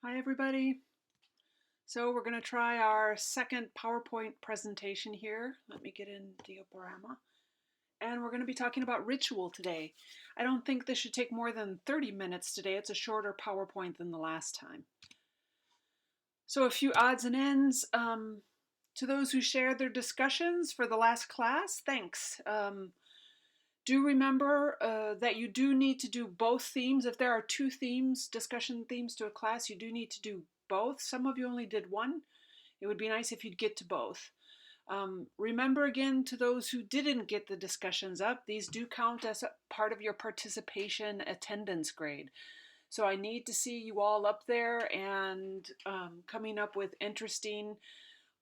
Hi everybody. So we're going to try our second PowerPoint presentation here. Let me get in Diaporama. And we're going to be talking about ritual today. I don't think this should take more than 30 minutes today. It's a shorter PowerPoint than the last time. So a few odds and ends. To those who shared their discussions for the last class, thanks. Do remember that you do need to do both themes. If there are two themes, discussion themes to a class, you do need to do both. Some of you only did one. It would be nice if you'd get to both. Remember again, to those who didn't get the discussions up, these do count as a part of your participation attendance grade. So I need to see you all up there and coming up with interesting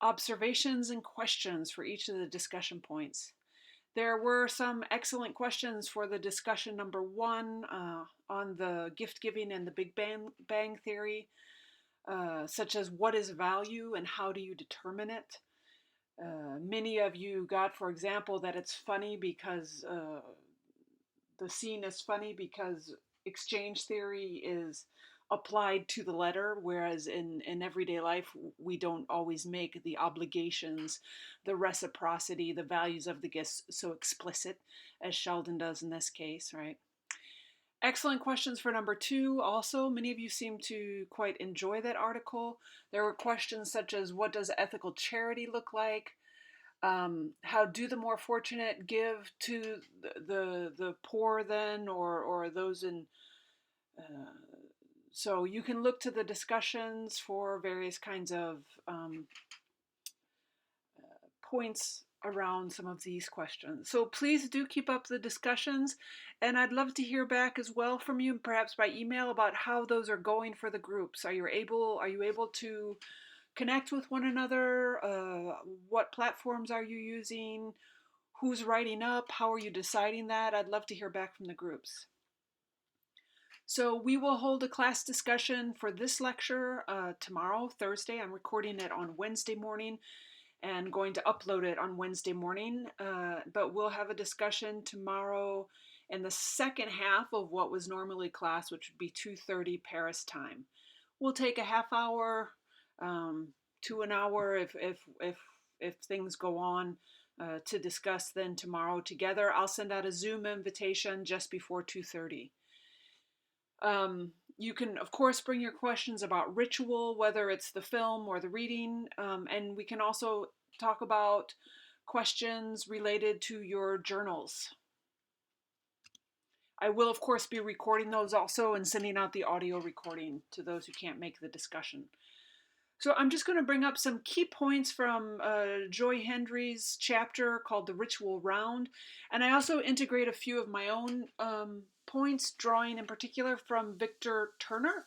observations and questions for each of the discussion points. There were some excellent questions for the discussion number one on the gift giving and the Big Bang Theory, such as what is value and how do you determine it? Many of you got, for example, that it's funny because the scene is funny because exchange theory is applied to the letter, whereas in everyday life, we don't always make the obligations, the reciprocity, the values of the gifts so explicit as Sheldon does in this case, right? Excellent questions for number two. Also, many of you seem to quite enjoy that article. There were questions such as what does ethical charity look like? How do the more fortunate give to the poor then, or those in so you can look to the discussions for various kinds of points around some of these questions. So please do keep up the discussions, and I'd love to hear back as well from you, perhaps by email, about how those are going for the groups. Are you able to connect with one another? What platforms are you using? Who's writing up? How are you deciding that? I'd love to hear back from the groups. So we will hold a class discussion for this lecture tomorrow, Thursday. I'm recording it on Wednesday morning and going to upload it on Wednesday morning. But we'll have a discussion tomorrow in the second half of what was normally class, which would be 2:30 Paris time. We'll take a half hour to an hour if things go on to discuss then tomorrow together. I'll send out a Zoom invitation just before 2:30. You can, of course, bring your questions about ritual, whether it's the film or the reading, and we can also talk about questions related to your journals. I will, of course, be recording those also and sending out the audio recording to those who can't make the discussion. So I'm just going to bring up some key points from Joy Hendry's chapter called The Ritual Round. And I also integrate a few of my own points, drawing in particular from Victor Turner.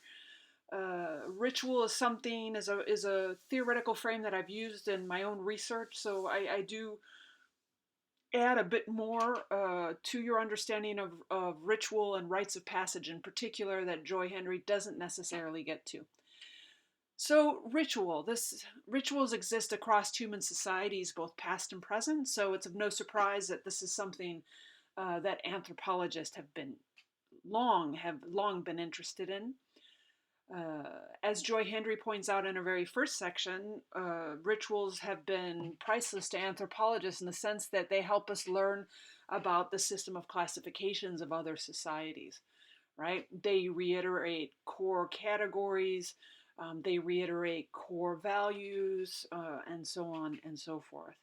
Ritual is something, is a theoretical frame that I've used in my own research. So I do add a bit more to your understanding of ritual and rites of passage in particular that Joy Hendry doesn't necessarily get to. So rituals exist across human societies, both past and present. So it's of no surprise that this is something that anthropologists have long been interested in. As Joy Hendry points out in her very first section, rituals have been priceless to anthropologists in the sense that they help us learn about the system of classifications of other societies, right? They reiterate core categories, they reiterate core values, and so on and so forth.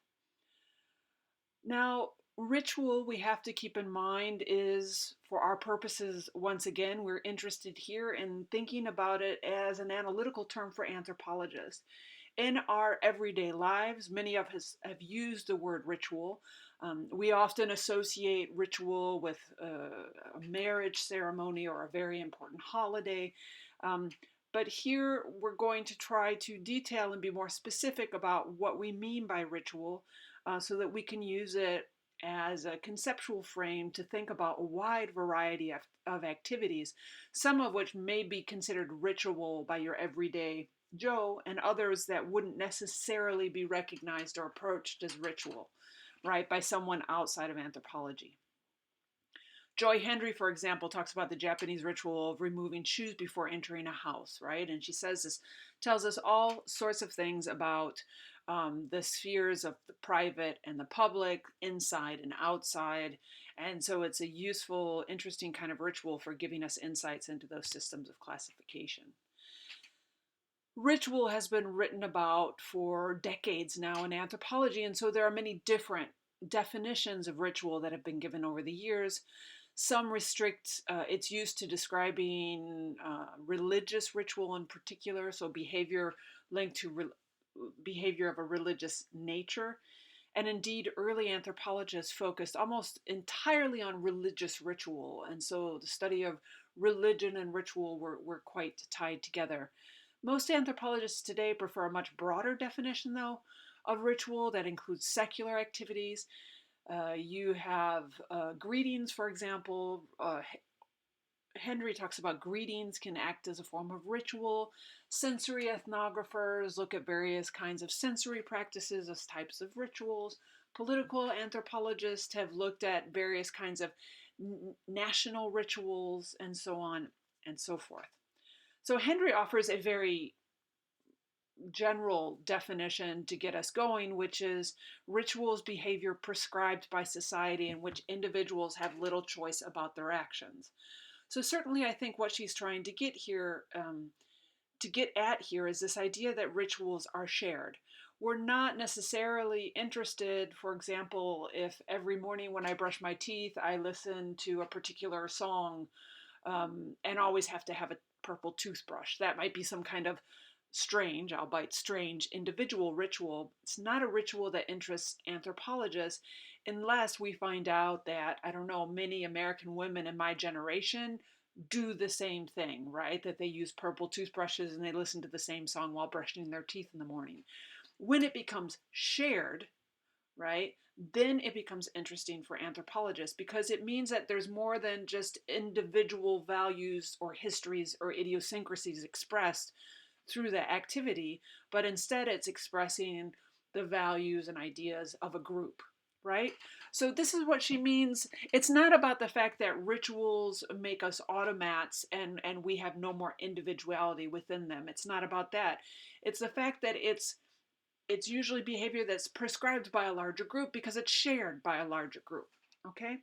Now, ritual, we have to keep in mind, is, for our purposes, once again, we're interested here in thinking about it as an analytical term for anthropologists. In our everyday lives, many of us have used the word ritual. We often associate ritual with a marriage ceremony or a very important holiday. But here we're going to try to detail and be more specific about what we mean by ritual so that we can use it as a conceptual frame to think about a wide variety of activities, some of which may be considered ritual by your everyday Joe, and others that wouldn't necessarily be recognized or approached as ritual, right, by someone outside of anthropology. Joy Hendry, for example, talks about the Japanese ritual of removing shoes before entering a house, right? And she says this, tells us all sorts of things about the spheres of the private and the public, inside and outside. And so it's a useful, interesting kind of ritual for giving us insights into those systems of classification. Ritual has been written about for decades now in anthropology, and so there are many different definitions of ritual that have been given over the years. Some restrict its use to describing religious ritual in particular, so behavior linked to behavior of a religious nature. And indeed, early anthropologists focused almost entirely on religious ritual, and so the study of religion and ritual were quite tied together. Most anthropologists today prefer a much broader definition, though, of ritual that includes secular activities. You have greetings, for example. Henry talks about greetings can act as a form of ritual. Sensory ethnographers look at various kinds of sensory practices as types of rituals. Political anthropologists have looked at various kinds of national rituals and so on and so forth. So Henry offers a very general definition to get us going, which is rituals behavior prescribed by society in which individuals have little choice about their actions. So certainly I think what she's trying to get here, is this idea that rituals are shared. We're not necessarily interested, for example, if every morning when I brush my teeth, I listen to a particular song and always have to have a purple toothbrush. That might be some kind of strange, albeit strange, individual ritual. It's not a ritual that interests anthropologists unless we find out that, I don't know, many American women in my generation do the same thing, right? That they use purple toothbrushes and they listen to the same song while brushing their teeth in the morning. When it becomes shared, right, then it becomes interesting for anthropologists because it means that there's more than just individual values or histories or idiosyncrasies expressed through the activity, but instead it's expressing the values and ideas of a group, right? So this is what she means. It's not about the fact that rituals make us automats and we have no more individuality within them. It's not about that. It's the fact that it's usually behavior that's prescribed by a larger group because it's shared by a larger group, okay?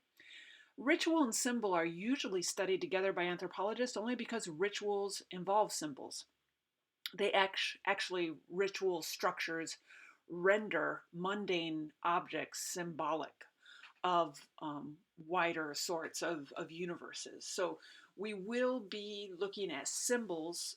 Ritual and symbol are usually studied together by anthropologists only because rituals involve symbols. They actually, ritual structures render mundane objects symbolic of wider sorts of universes. So we will be looking at symbols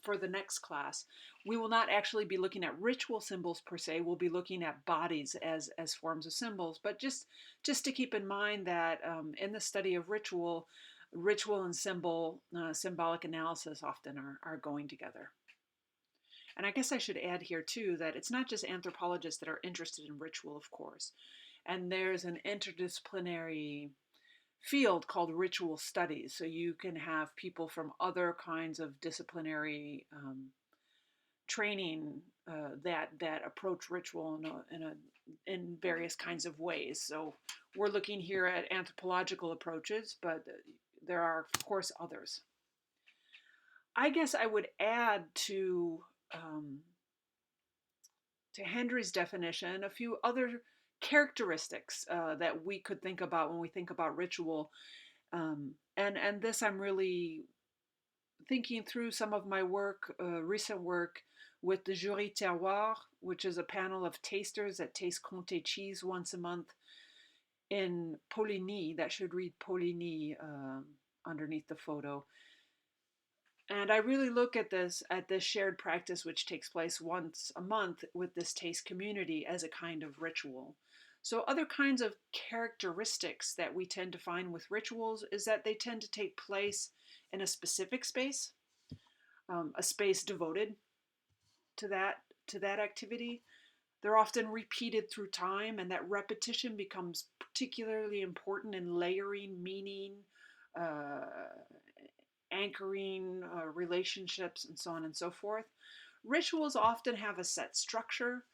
for the next class. We will not actually be looking at ritual symbols per se. We'll be looking at bodies as forms of symbols. But just to keep in mind that in the study of ritual and symbolic analysis often are going together. And I guess I should add here too that it's not just anthropologists that are interested in ritual, of course. And there's an interdisciplinary field called ritual studies. So you can have people from other kinds of disciplinary training that approach ritual in various kinds of ways. So we're looking here at anthropological approaches, but there are, of course, others. I guess I would add to Hendry's definition a few other characteristics that we could think about when we think about ritual. And this I'm really thinking through some of my work, recent work with the Jury Terroir, which is a panel of tasters that taste Comté cheese once a month in Poligny. That should read Poligny underneath the photo. And I really look at this shared practice which takes place once a month with this taste community as a kind of ritual. So other kinds of characteristics that we tend to find with rituals is that they tend to take place in a specific space, a space devoted to that activity. They're often repeated through time, and that repetition becomes particularly important in layering meaning, anchoring relationships, and so on and so forth. Rituals often have a set structure,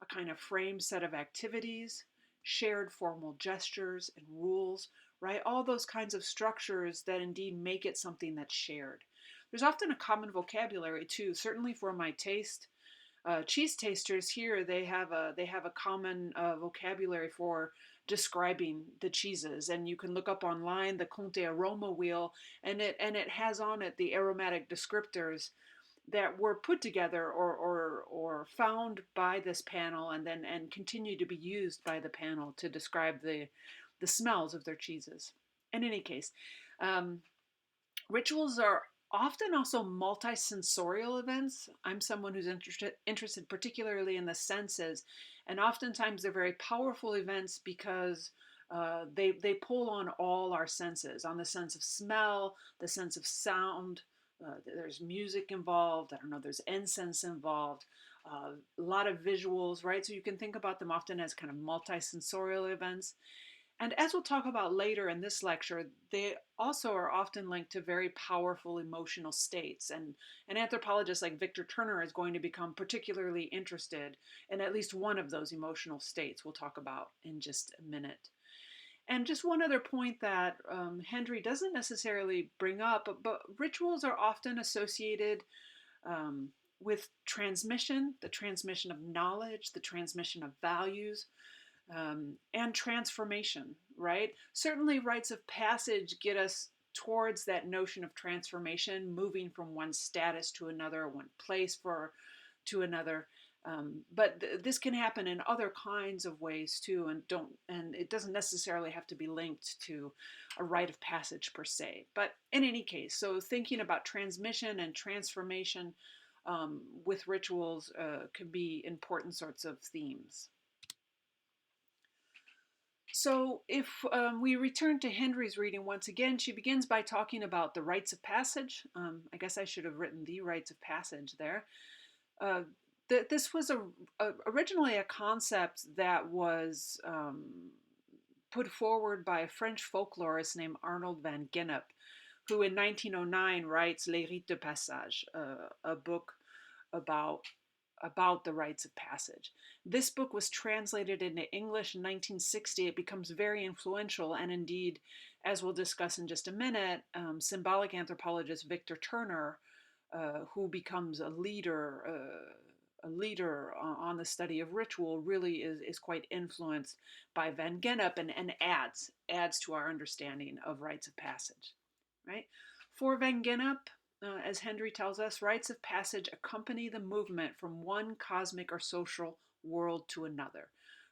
a kind of framed set of activities, shared formal gestures and rules, right? All those kinds of structures that indeed make it something that's shared. There's often a common vocabulary too, certainly for my taste. Cheese tasters here, they have a common vocabulary for describing the cheeses, and you can look up online the Conte aroma wheel, and it has on it the aromatic descriptors that were put together or found by this panel and continue to be used by the panel to describe the smells of their cheeses. In any case, um, rituals are often also multi-sensorial events. I'm someone who's interested particularly in the senses, and oftentimes they're very powerful events because they pull on all our senses, on the sense of smell, the sense of sound. There's music involved. I don't know. There's incense involved. A lot of visuals, right? So you can think about them often as kind of multi-sensorial events. And as we'll talk about later in this lecture, they also are often linked to very powerful emotional states. And an anthropologist like Victor Turner is going to become particularly interested in at least one of those emotional states we'll talk about in just a minute. And just one other point that Hendry doesn't necessarily bring up, but rituals are often associated with transmission, the transmission of knowledge, the transmission of values, and transformation, right? Certainly, rites of passage get us towards that notion of transformation, moving from one status to another, one place to another. But this can happen in other kinds of ways too, and it doesn't necessarily have to be linked to a rite of passage per se. But in any case, so thinking about transmission and transformation with rituals can be important sorts of themes. So if we return to Hendry's reading once again, she begins by talking about the rites of passage. I guess I should have written the rites of passage there. This was originally a concept that was put forward by a French folklorist named Arnold van Gennep, who in 1909 writes Les Rites de Passage, a book about the rites of passage. This book was translated into English in 1960. It becomes very influential, and indeed, as we'll discuss in just a minute, symbolic anthropologist Victor Turner, who becomes a leader on the study of ritual, really is quite influenced by Van Gennep and adds to our understanding of rites of passage, right? For Van Gennep, as Hendry tells us, rites of passage accompany the movement from one cosmic or social world to another.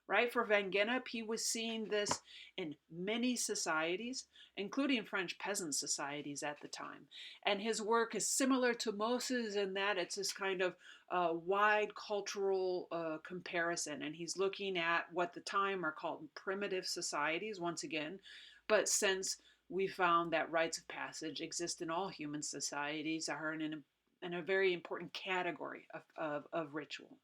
Right? For Van Gennep, he was seeing this in many societies, including French peasant societies at the time. And his work is similar to Moses in that it's this kind of wide cultural comparison. And he's looking at what the time are called primitive societies, once again, but since we found that rites of passage exist in all human societies, are in a very important category of ritual.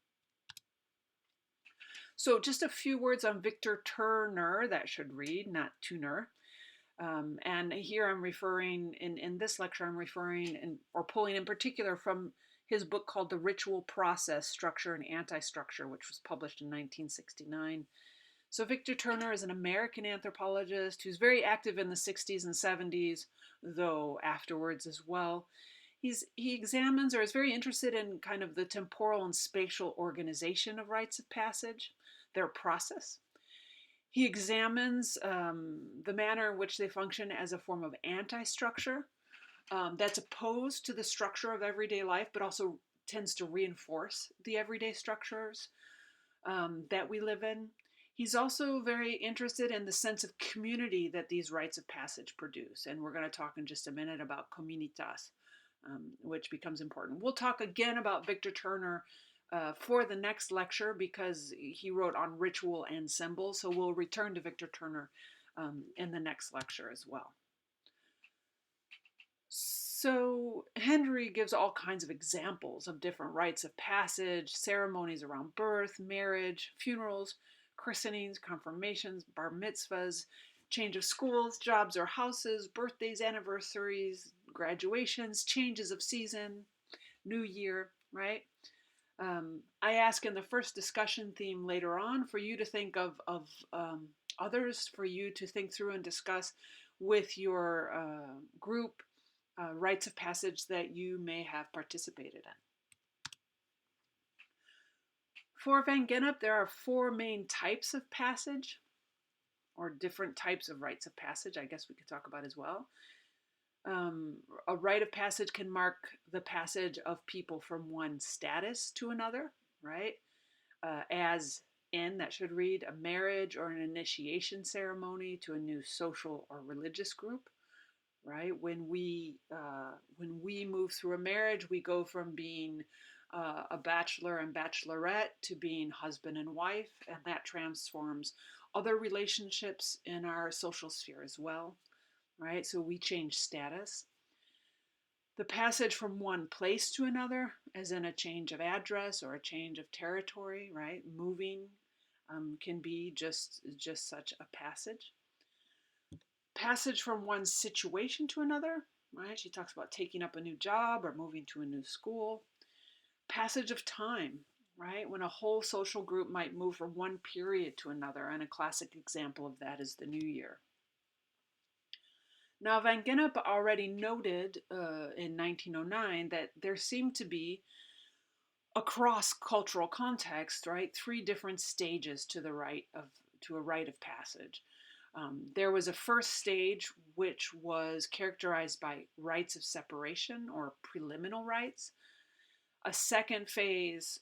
So just a few words on Victor Turner, that should read, not Tuner. And here I'm referring, in this lecture, I'm referring or pulling in particular from his book called The Ritual Process, Structure and Anti-Structure, which was published in 1969. So Victor Turner is an American anthropologist who's very active in the 60s and 70s, though afterwards as well. He examines or is very interested in kind of the temporal and spatial organization of rites of passage, their process. He examines the manner in which they function as a form of anti-structure that's opposed to the structure of everyday life, but also tends to reinforce the everyday structures that we live in. He's also very interested in the sense of community that these rites of passage produce. And we're going to talk in just a minute about communitas, which becomes important. We'll talk again about Victor Turner for the next lecture because he wrote on ritual and symbol. So we'll return to Victor Turner in the next lecture as well. So Hendry gives all kinds of examples of different rites of passage, ceremonies around birth, marriage, funerals, christenings, confirmations, bar mitzvahs, change of schools, jobs or houses, birthdays, anniversaries, graduations, changes of season, new year, right? I ask in the first discussion theme later on for you to think of others for you to think through and discuss with your group rites of passage that you may have participated in. For Van Gennep, there are 4 main types of passage, or different types of rites of passage, I guess we could talk about as well. A rite of passage can mark the passage of people from one status to another, right? As in, that should read, a marriage or an initiation ceremony to a new social or religious group, right? When we move through a marriage, we go from being a bachelor and bachelorette to being husband and wife, and that transforms other relationships in our social sphere as well, right? So we change status. The passage from one place to another, as in a change of address or a change of territory, right? Moving can be just such a passage. Passage from one situation to another, right? She talks about taking up a new job or moving to a new school. Passage of time, right? When a whole social group might move from one period to another, and a classic example of that is the New Year. Now, Van Gennep already noted in 1909 that there seemed to be, across cultural context, right, 3 different stages to a rite of passage. There was a first stage which was characterized by rites of separation or preliminal rites. A second phase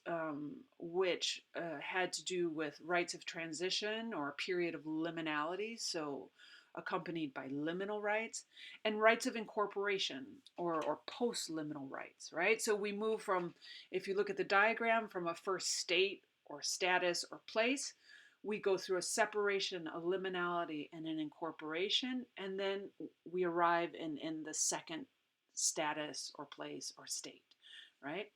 which had to do with rites of transition or a period of liminality, so accompanied by liminal rites, and rites of incorporation or post-liminal rites, right? So we move from, if you look at the diagram, from a first state or status or place, we go through a separation, a liminality, and an incorporation, and then we arrive in the second status or place or state, right?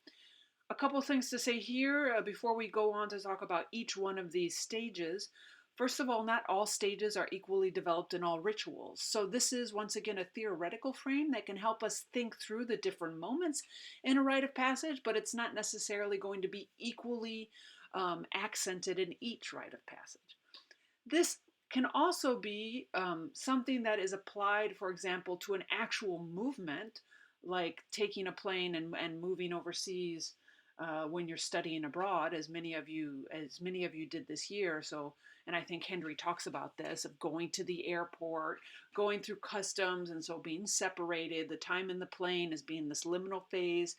A couple things to say here before we go on to talk about each one of these stages. First of all, not all stages are equally developed in all rituals. So this is, once again, a theoretical frame that can help us think through the different moments in a rite of passage, but it's not necessarily going to be equally accented in each rite of passage. This can also be something that is applied, for example, to an actual movement, like taking a plane and moving overseas when you're studying abroad, as many of you did this year. So, and I think Henry talks about this, of going to the airport, going through customs, and so being separated. The time in the plane is being this liminal phase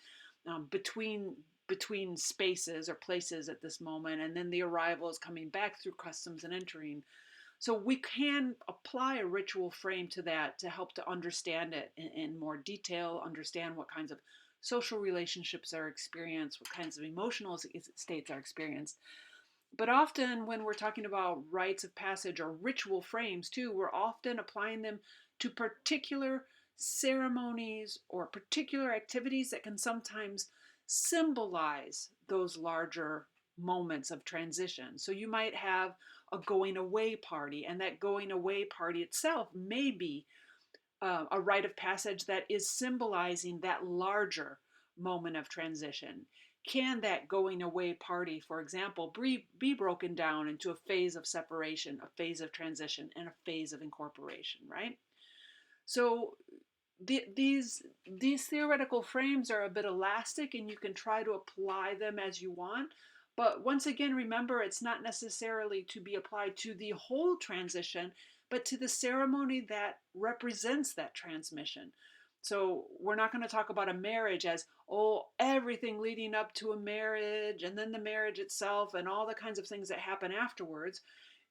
between spaces or places at this moment, and then the arrival is coming back through customs and entering. So we can apply a ritual frame to that to help to understand it in more detail, understand what kinds of social relationships are experienced, what kinds of emotional states are experienced. But often when we're talking about rites of passage or ritual frames too, we're often applying them to particular ceremonies or particular activities that can sometimes symbolize those larger moments of transition. So you might have a going away party, and that going away party itself may be a rite of passage that is symbolizing that larger moment of transition. Can that going away party, for example, be broken down into a phase of separation, a phase of transition, and a phase of incorporation, right? So these theoretical frames are a bit elastic, and you can try to apply them as you want. But once again, remember, it's not necessarily to be applied to the whole transition, but to the ceremony that represents that transmission. So we're not going to talk about a marriage as, oh, everything leading up to a marriage and then the marriage itself and all the kinds of things that happen afterwards.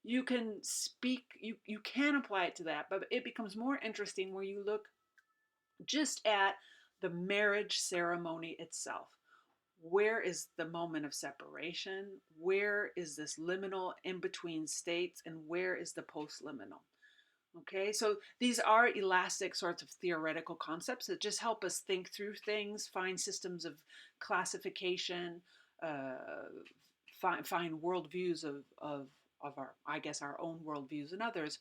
You can you can apply it to that, but it becomes more interesting where you look just at the marriage ceremony itself. Where is the moment of separation? Where is this liminal in between states? And where is the post-liminal? Okay, so these are elastic sorts of theoretical concepts that just help us think through things, find systems of classification, find worldviews of our, I guess, our own worldviews and others,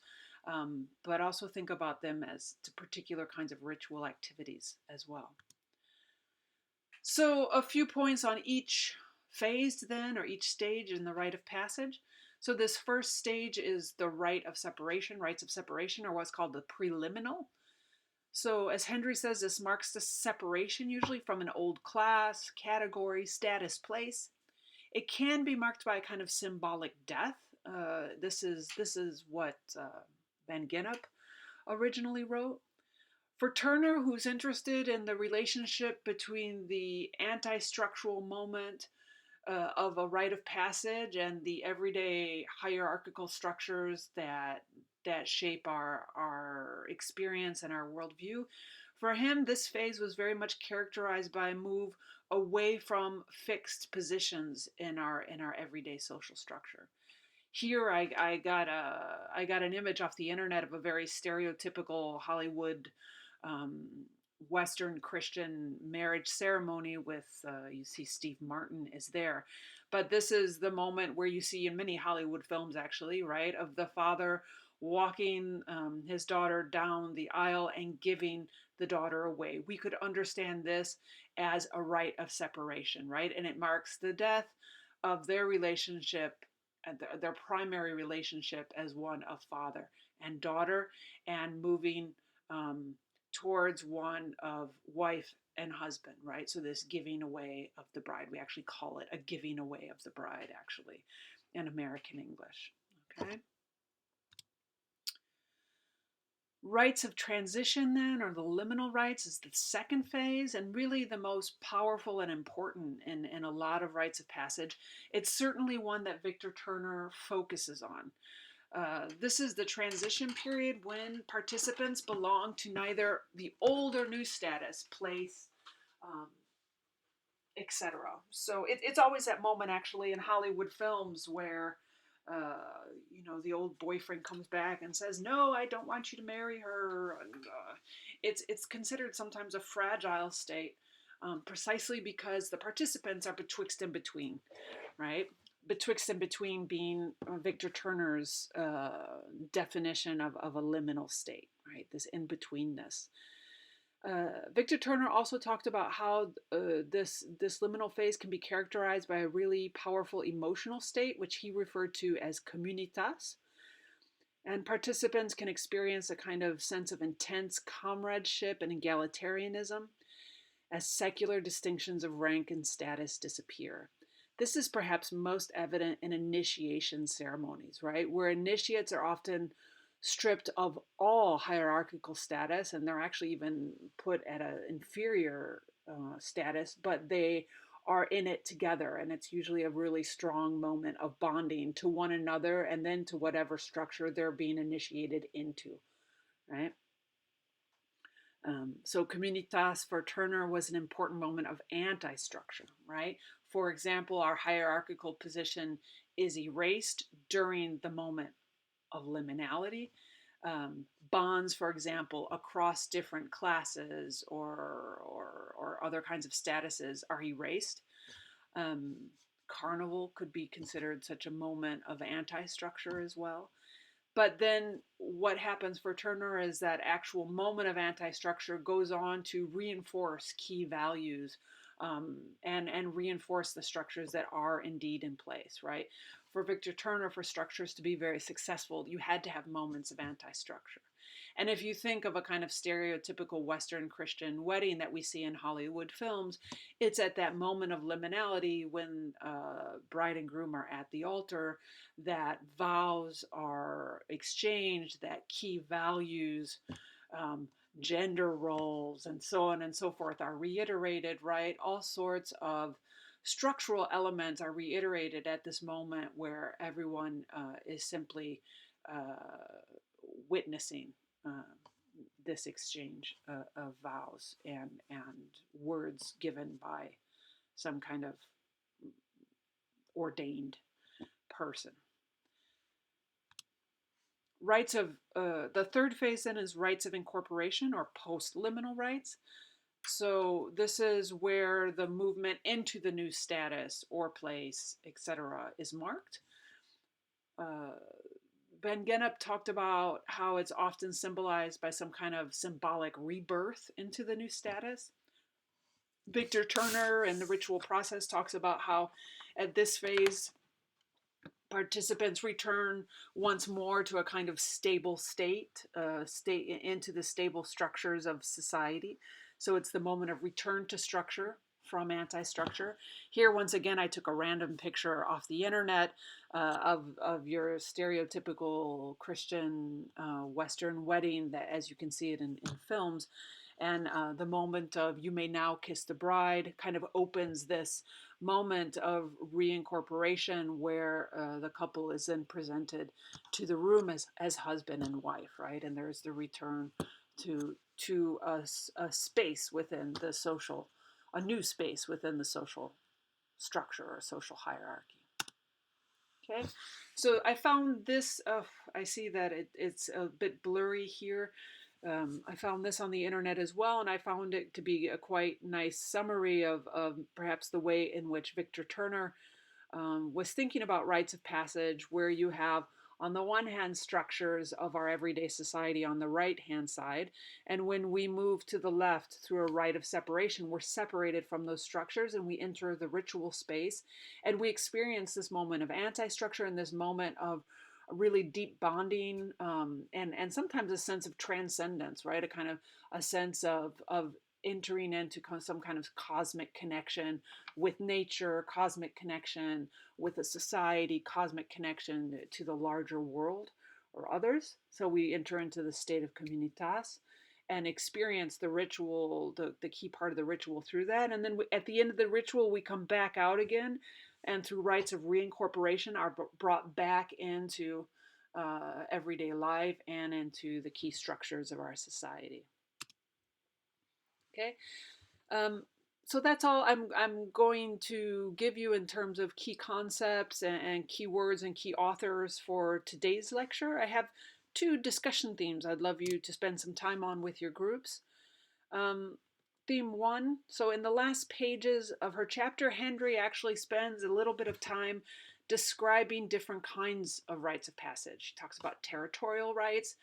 but also think about them as to particular kinds of ritual activities as well. So a few points on each phase then, or each stage in the rite of passage. So this first stage is the rite of separation, rites of separation, or what's called the preliminal. So as Hendry says, this marks the separation usually from an old class, category, status, place. It can be marked by a kind of symbolic death. This is what Van Gennep originally wrote. For Turner, who's interested in the relationship between the anti-structural moment of a rite of passage and the everyday hierarchical structures that shape our experience and our worldview. For him, this phase was very much characterized by a move away from fixed positions in our everyday social structure. Here, I got an image off the internet of a very stereotypical Hollywood um, Western Christian marriage ceremony with you see Steve Martin is there, but this is the moment where you see in many Hollywood films actually, right, of the father walking his daughter down the aisle and giving the daughter away. We could understand this as a rite of separation, right, and it marks the death of their relationship, their primary relationship as one of father and daughter, and moving um, towards one of wife and husband, right? So this giving away of the bride, we actually call it a giving away of the bride, actually, in American English. Okay. Rites of transition, then, or the liminal rites, is the second phase and really the most powerful and important in a lot of rites of passage. It's certainly one that Victor Turner focuses on. This is the transition period when participants belong to neither the old or new status, place, um, etc. So it's always that moment, actually, in Hollywood films where, the old boyfriend comes back and says, "No, I don't want you to marry her." And it's considered sometimes a fragile state, precisely because the participants are betwixt and between, right? Betwixt and between being Victor Turner's definition of a liminal state, right? This in betweenness. Victor Turner also talked about how this liminal phase can be characterized by a really powerful emotional state, which he referred to as communitas. And participants can experience a kind of sense of intense comradeship and egalitarianism as secular distinctions of rank and status disappear. This is perhaps most evident in initiation ceremonies, right? Where initiates are often stripped of all hierarchical status and they're actually even put at an inferior status, but they are in it together. And it's usually a really strong moment of bonding to one another and then to whatever structure they're being initiated into, right? So communitas for Turner was an important moment of anti-structure, right? For example, our hierarchical position is erased during the moment of liminality. Bonds, for example, across different classes or other kinds of statuses are erased. Um, Carnival could be considered such a moment of anti-structure as well. But then what happens for Turner is that actual moment of anti-structure goes on to reinforce key values and reinforce the structures that are indeed in place, right? For Victor Turner, for structures to be very successful, you had to have moments of anti-structure. And if you think of a kind of stereotypical Western Christian wedding that we see in Hollywood films, it's at that moment of liminality when bride and groom are at the altar that vows are exchanged, that key values, um, gender roles, and so on and so forth are reiterated, right? All sorts of structural elements are reiterated at this moment where everyone is simply witnessing uh, this exchange of vows and words given by some kind of ordained person. Rites of the third phase then is rites of incorporation or post-liminal rites. So this is where the movement into the new status or place, etc., is marked. Van Gennep talked about how it's often symbolized by some kind of symbolic rebirth into the new status. Victor Turner in the ritual process talks about how at this phase Participants return once more to a kind of stable state into the stable structures of society. So it's the moment of return to structure from anti-structure. Here, once again, I took a random picture off the internet of your stereotypical Christian Western wedding, that, as you can see it in films. And the moment of "you may now kiss the bride" kind of opens this moment of reincorporation where the couple is then presented to the room as husband and wife, right? And there's the return to a space within the social, a new space within the social structure or social hierarchy. Okay, so I found this, I see that it's a bit blurry here. I found this on the internet as well, and I found it to be a quite nice summary of perhaps the way in which Victor Turner was thinking about rites of passage, where you have, on the one hand, structures of our everyday society on the right-hand side, and when we move to the left through a rite of separation, we're separated from those structures and we enter the ritual space, and we experience this moment of anti-structure and this moment of really deep bonding, and sometimes a sense of transcendence, right? A kind of a sense of entering into some kind of cosmic connection with nature, cosmic connection with a society, cosmic connection to the larger world or others. So we enter into the state of communitas and experience the ritual, the key part of the ritual through that. And then at the end of the ritual, we come back out again, and through rites of reincorporation are brought back into everyday life and into the key structures of our society. Okay, so that's all I'm going to give you in terms of key concepts and key words and key authors for today's lecture. I have two discussion themes I'd love you to spend some time on with your groups. Theme one, so in the last pages of her chapter, Henry actually spends a little bit of time describing different kinds of rites of passage. She talks about territorial rites,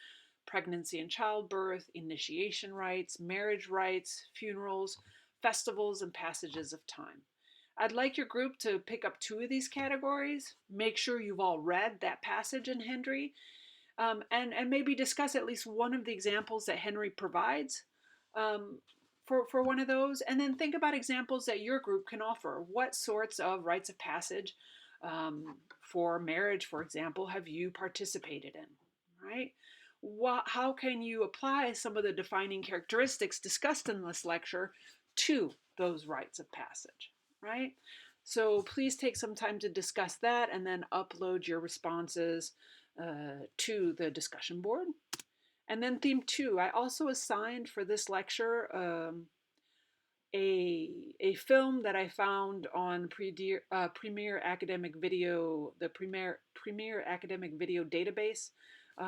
pregnancy and childbirth, initiation rites, marriage rites, funerals, festivals, and passages of time. I'd like your group to pick up two of these categories. Make sure you've all read that passage in Henry, and maybe discuss at least one of the examples that Henry provides for one of those, and then think about examples that your group can offer. What sorts of rites of passage for marriage, for example, have you participated in, right? How can you apply some of the defining characteristics discussed in this lecture to those rites of passage, right? So please take some time to discuss that and then upload your responses to the discussion board. And then theme two, I also assigned for this lecture a film that I found on Premier Academic Video, the Premier Academic Video database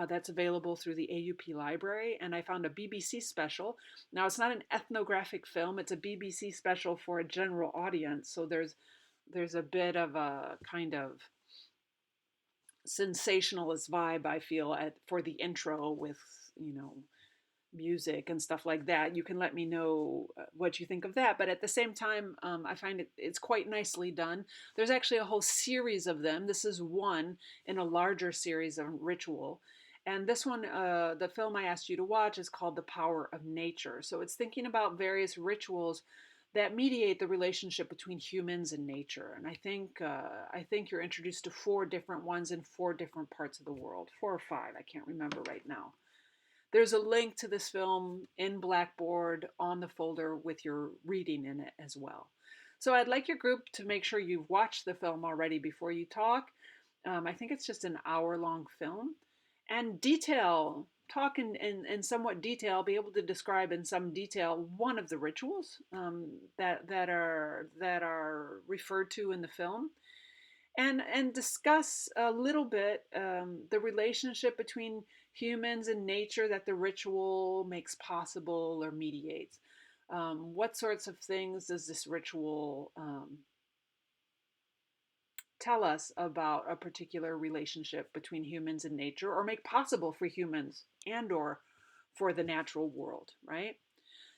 that's available through the AUP library. And I found a BBC special. Now, it's not an ethnographic film, it's a BBC special for a general audience. So there's a bit of a kind of sensationalist vibe, I feel, for the intro with, music and stuff like that. You can let me know what you think of that. But at the same time, I find it's quite nicely done. There's actually a whole series of them. This is one in a larger series of ritual. And this one, the film I asked you to watch, is called The Power of Nature. So it's thinking about various rituals that mediate the relationship between humans and nature. And I think you're introduced to 4 different ones in 4 different parts of the world. 4 or 5, I can't remember right now. There's a link to this film in Blackboard on the folder with your reading in it as well. So I'd like your group to make sure you've watched the film already before you talk. I think it's just an hour-long film. And talk in somewhat detail, be able to describe in some detail one of the rituals that are referred to in the film. And discuss a little bit the relationship between humans and nature that the ritual makes possible or mediates. What sorts of things does this ritual tell us about a particular relationship between humans and nature, or make possible for humans and or for the natural world, right?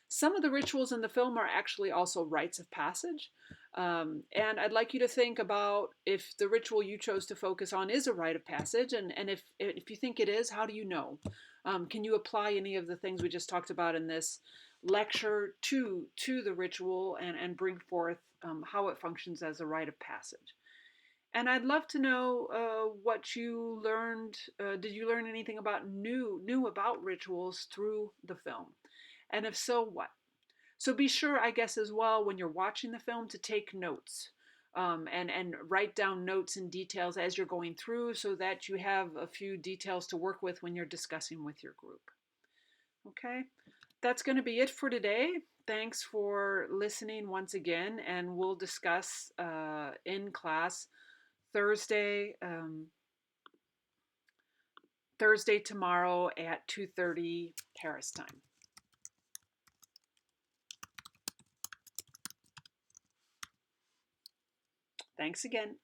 Some of the rituals in the film are actually also rites of passage. And I'd like you to think about if the ritual you chose to focus on is a rite of passage, and if you think it is, how do you know? Can you apply any of the things we just talked about in this lecture to the ritual and bring forth how it functions as a rite of passage? And I'd love to know what you learned. Did you learn anything about new about rituals through the film? And if so, what? So be sure, I guess, as well when you're watching the film to take notes and write down notes and details as you're going through, so that you have a few details to work with when you're discussing with your group. Okay, that's going to be it for today. Thanks for listening once again, and we'll discuss in class Thursday. Thursday tomorrow at 2:30 Paris time. Thanks again.